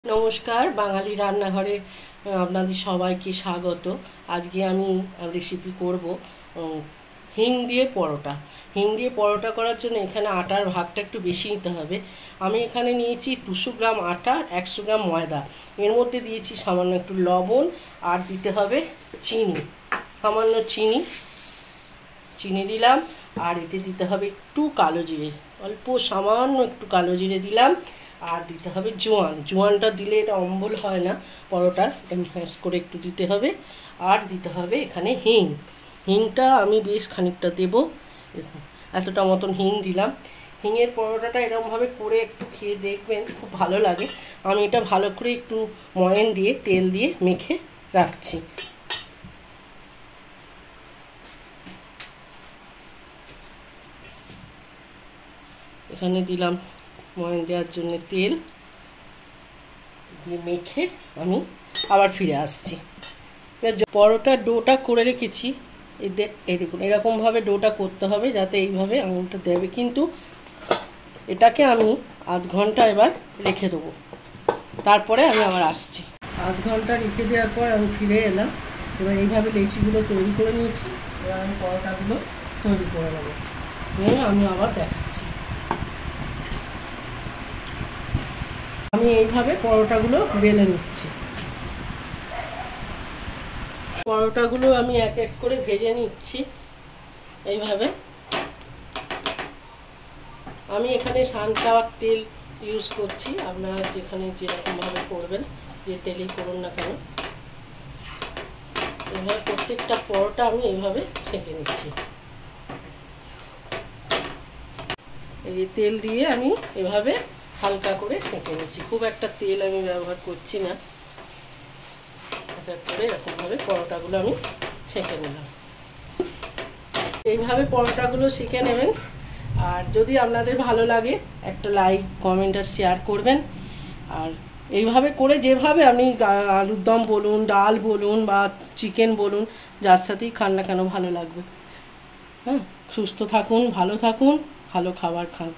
নমস্কার, বাঙালি রান্নাঘরে আপনাদের সবাইকে স্বাগত। আজকে আমি রেসিপি করব হিং দিয়ে পরোটা। হিং দিয়ে পরোটা করার জন্য এখানে আটার ভাগটা একটু বেশি নিতে হবে। আমি এখানে নিয়েছি 200 গ্রাম আটা, 100 গ্রাম ময়দা। এর মধ্যে দিয়েছি সামান্য একটু লবণ, আর দিতে হবে চিনি, সামান্য চিনি দিলাম। আর এতে দিতে হবে একটু কালো জিরে, অল্প সামান্য একটু কালো জিরে দিলাম। আর দিতে হবে জোয়ানটা দিলে এটা অম্বল হয় না পরোটার, ফ্যাস করে একটু দিতে হবে। আর দিতে হবে এখানে হিংটা আমি বেশ খানিকটা দেব, এতটা মতন হিং দিলাম। হিঙের পরোটাটা এরকমভাবে করে একটু খেয়ে দেখবেন, খুব ভালো লাগে। আমি এটা ভালো করে একটু ময়ান দিয়ে তেল দিয়ে মেখে রাখছি। এখানে দিলাম ময়ান দেওয়ার জন্য তেল দিয়ে মেখে আমি আবার ফিরে আসছি। পরোটার ডোটা করে রেখেছি, এই দেখুন এরকমভাবে ডোটা করতে হবে, যাতে এইভাবে আঙুলটা দেবে। কিন্তু এটাকে আমি আধ ঘন্টা এবার রেখে দেবো, তারপরে আমি আবার আসছি। আধ ঘন্টা রেখে দেওয়ার পর আমি ফিরে এলাম। এবার এইভাবে লেচিগুলো তৈরি করে নিয়েছি। এবার আমি পরোটাগুলো তৈরি করে নেবো, আমি আবার দেখাচ্ছি। আমি এইভাবে পরোটাগুলো বেলে নিচ্ছি। পরোটাগুলো আমি এক এক করে ভেজে নিচ্ছি এইভাবে। আমি এখানে সানফ্লাওয়ার তেল ইউজ করছি, আপনারা যেখানে যেরকমভাবে করবেন, যে তেলেই করুন না কেন। এইভাবে প্রত্যেকটা পরোটা আমি এইভাবে সেঁকে নিচ্ছি। এই যে তেল দিয়ে আমি এভাবে হালকা করে সেঁকে নিচ্ছি, খুব একটা তেল আমি ব্যবহার করছি না। এক এক করে এরকমভাবে পরোটাগুলো আমি সেঁকে নিলাম। এইভাবে পরোটাগুলো সেঁকে নেবেন। আর যদি আপনাদের ভালো লাগে একটা লাইক, কমেন্ট আর শেয়ার করবেন। আর এইভাবে করে যেভাবে আপনি আলুর দম বলুন, ডাল বলুন বা চিকেন বলুন, যার সাথেই খান না কেন ভালো লাগবে। হ্যাঁ, সুস্থ থাকুন, ভালো থাকুন, ভালো খাবার খান।